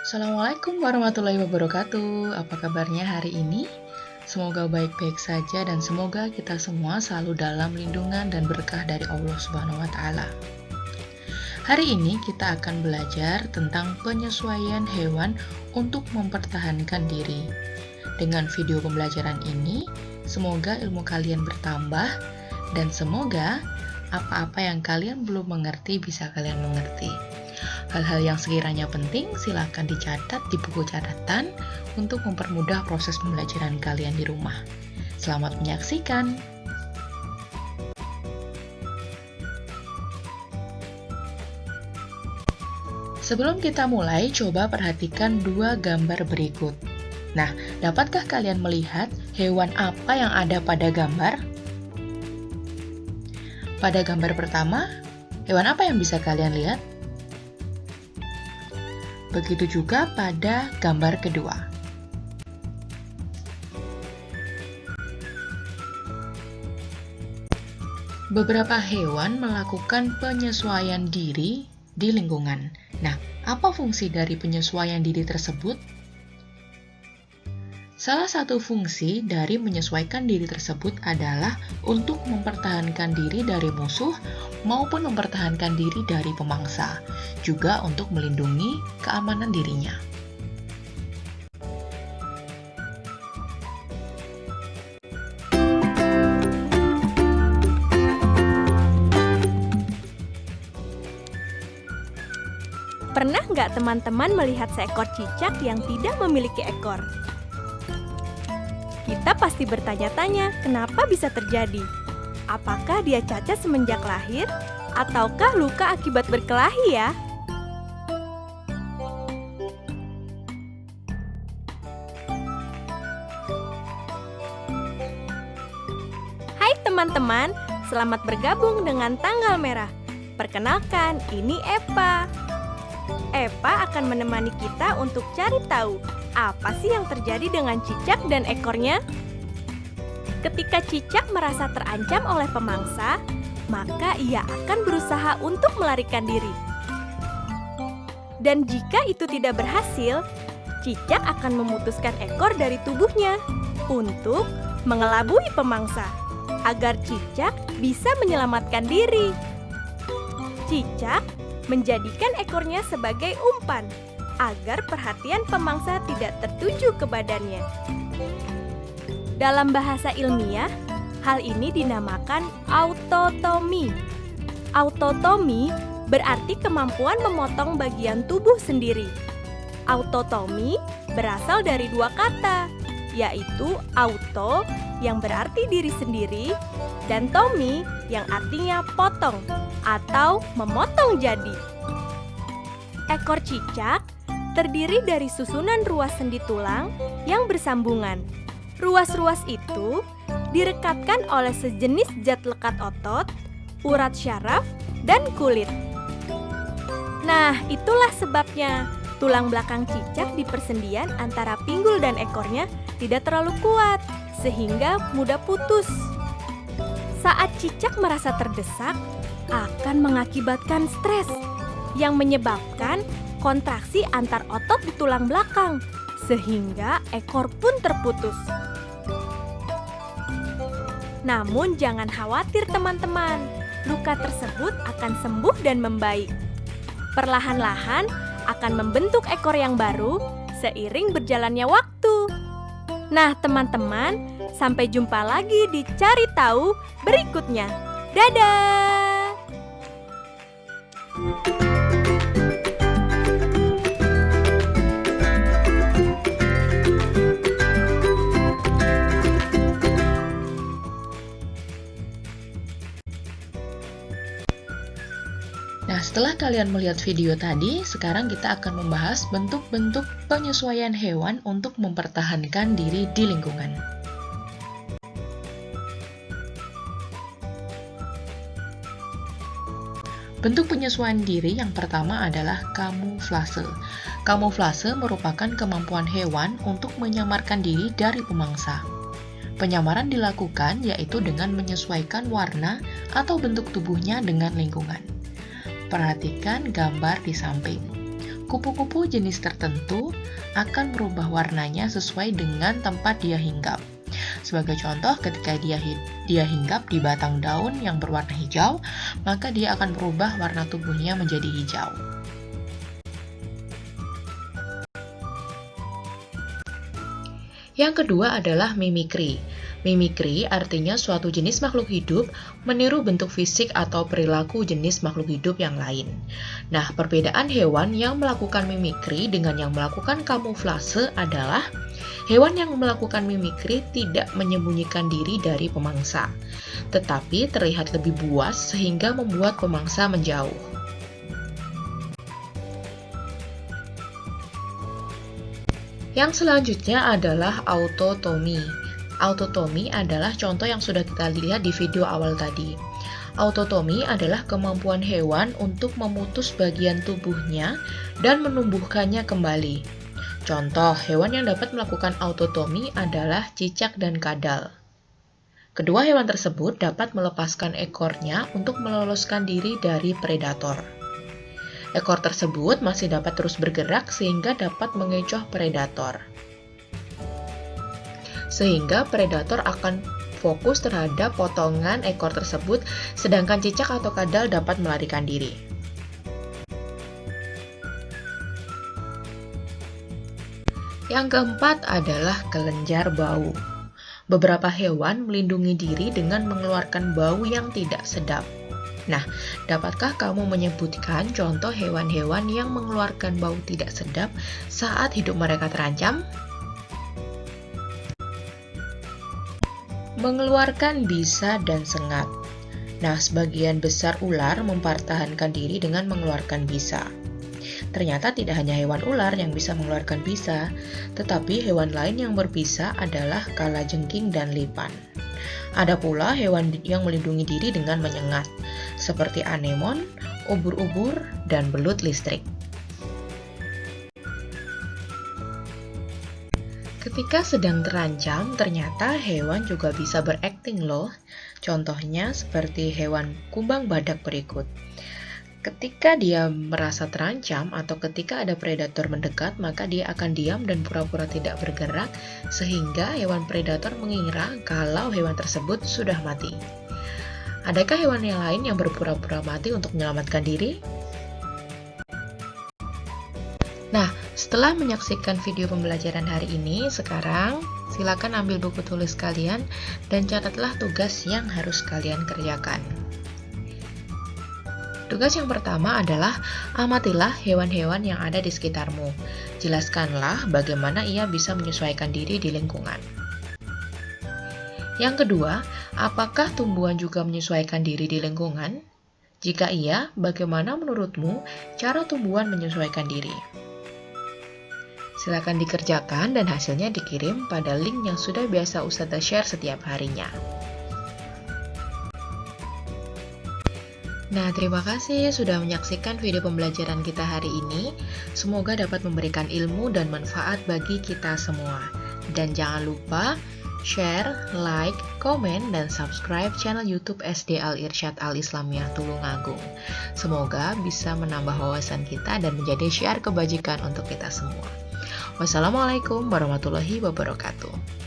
Assalamualaikum warahmatullahi wabarakatuh. Apa kabarnya hari ini? Semoga baik-baik saja dan semoga kita semua selalu dalam lindungan dan berkah dari Allah Subhanahu wa taala. Hari ini kita akan belajar tentang penyesuaian hewan untuk mempertahankan diri. Dengan video pembelajaran ini, semoga ilmu kalian bertambah dan semoga apa-apa yang kalian belum mengerti bisa kalian mengerti. Hal-hal yang sekiranya penting silakan dicatat di buku catatan untuk mempermudah proses pembelajaran kalian di rumah. Selamat menyaksikan. Sebelum kita mulai, coba perhatikan dua gambar berikut. Nah, dapatkah kalian melihat hewan apa yang ada pada gambar? Pada gambar pertama, hewan apa yang bisa kalian lihat? Begitu juga pada gambar kedua. Beberapa hewan melakukan penyesuaian diri di lingkungan. Nah, apa fungsi dari penyesuaian diri tersebut? Salah satu fungsi dari menyesuaikan diri tersebut adalah untuk mempertahankan diri dari musuh maupun mempertahankan diri dari pemangsa, juga untuk melindungi keamanan dirinya. Pernah nggak teman-teman melihat seekor cicak yang tidak memiliki ekor? Kita pasti bertanya-tanya, kenapa bisa terjadi? Apakah dia cacat semenjak lahir? Ataukah luka akibat berkelahi ya? Hai teman-teman, selamat bergabung dengan Tanggal Merah. Perkenalkan, ini Epa. Epa akan menemani kita untuk cari tahu apa sih yang terjadi dengan cicak dan ekornya? Ketika cicak merasa terancam oleh pemangsa, maka ia akan berusaha untuk melarikan diri. Dan jika itu tidak berhasil, cicak akan memutuskan ekor dari tubuhnya untuk mengelabui pemangsa, agar cicak bisa menyelamatkan diri. Cicak menjadikan ekornya sebagai umpan, agar perhatian pemangsa tidak tertuju ke badannya. Dalam bahasa ilmiah, hal ini dinamakan autotomi. Autotomi berarti kemampuan memotong bagian tubuh sendiri. Autotomi berasal dari dua kata, yaitu auto yang berarti diri sendiri dan tomi yang artinya potong atau memotong jadi. Ekor cicak terdiri dari susunan ruas sendi tulang yang bersambungan. Ruas-ruas itu direkatkan oleh sejenis zat lekat otot, urat syaraf, dan kulit. Nah, itulah sebabnya tulang belakang cicak di persendian antara pinggul dan ekornya tidak terlalu kuat, sehingga mudah putus. Saat cicak merasa terdesak, akan mengakibatkan stres yang menyebabkan kontraksi antar otot di tulang belakang, sehingga ekor pun terputus. Namun jangan khawatir teman-teman, luka tersebut akan sembuh dan membaik. Perlahan-lahan akan membentuk ekor yang baru seiring berjalannya waktu. Nah teman-teman, sampai jumpa lagi di Cari Tahu berikutnya. Dadah! Nah, setelah kalian melihat video tadi, sekarang kita akan membahas bentuk-bentuk penyesuaian hewan untuk mempertahankan diri di lingkungan. Bentuk penyesuaian diri yang pertama adalah kamuflase. Kamuflase merupakan kemampuan hewan untuk menyamarkan diri dari pemangsa. Penyamaran dilakukan yaitu dengan menyesuaikan warna atau bentuk tubuhnya dengan lingkungan. Perhatikan gambar di samping. Kupu-kupu jenis tertentu akan merubah warnanya sesuai dengan tempat dia hinggap. Sebagai contoh, ketika dia hinggap di batang daun yang berwarna hijau, maka dia akan berubah warna tubuhnya menjadi hijau. Yang kedua adalah mimikri. Mimikri artinya suatu jenis makhluk hidup meniru bentuk fisik atau perilaku jenis makhluk hidup yang lain. Nah, perbedaan hewan yang melakukan mimikri dengan yang melakukan kamuflase adalah hewan yang melakukan mimikri tidak menyembunyikan diri dari pemangsa, tetapi terlihat lebih buas sehingga membuat pemangsa menjauh. Yang selanjutnya adalah autotomi. Autotomi adalah contoh yang sudah kita lihat di video awal tadi. Autotomi adalah kemampuan hewan untuk memutus bagian tubuhnya dan menumbuhkannya kembali. Contoh hewan yang dapat melakukan autotomi adalah cicak dan kadal. Kedua hewan tersebut dapat melepaskan ekornya untuk meloloskan diri dari predator. Ekor tersebut masih dapat terus bergerak sehingga dapat mengecoh predator. Sehingga predator akan fokus terhadap potongan ekor tersebut, sedangkan cicak atau kadal dapat melarikan diri. Yang keempat adalah kelenjar bau. Beberapa hewan melindungi diri dengan mengeluarkan bau yang tidak sedap. Nah, dapatkah kamu menyebutkan contoh hewan-hewan yang mengeluarkan bau tidak sedap saat hidup mereka terancam? Mengeluarkan bisa dan sengat. Nah, sebagian besar ular mempertahankan diri dengan mengeluarkan bisa. Ternyata tidak hanya hewan ular yang bisa mengeluarkan bisa, tetapi hewan lain yang berbisa adalah kalajengking dan lipan. Ada pula hewan yang melindungi diri dengan menyengat, seperti anemon, ubur-ubur, dan belut listrik. Ketika sedang terancam, ternyata hewan juga bisa berakting loh. Contohnya seperti hewan kumbang badak berikut. Ketika dia merasa terancam atau ketika ada predator mendekat, maka dia akan diam dan pura-pura tidak bergerak sehingga hewan predator mengira kalau hewan tersebut sudah mati. Adakah hewan yang lain yang berpura-pura mati untuk menyelamatkan diri? Nah, setelah menyaksikan video pembelajaran hari ini, sekarang silakan ambil buku tulis kalian dan catatlah tugas yang harus kalian kerjakan. Tugas yang pertama adalah amatilah hewan-hewan yang ada di sekitarmu. Jelaskanlah bagaimana ia bisa menyesuaikan diri di lingkungan. Yang kedua, apakah tumbuhan juga menyesuaikan diri di lingkungan? Jika iya, bagaimana menurutmu cara tumbuhan menyesuaikan diri? Silakan dikerjakan dan hasilnya dikirim pada link yang sudah biasa Ustazah share setiap harinya. Nah, terima kasih sudah menyaksikan video pembelajaran kita hari ini. Semoga dapat memberikan ilmu dan manfaat bagi kita semua. Dan jangan lupa share, like, komen, dan subscribe channel YouTube SD Al-Irsyad Al-Islamiyah Tulungagung. Semoga bisa menambah wawasan kita dan menjadi syiar kebajikan untuk kita semua. Wassalamualaikum warahmatullahi wabarakatuh.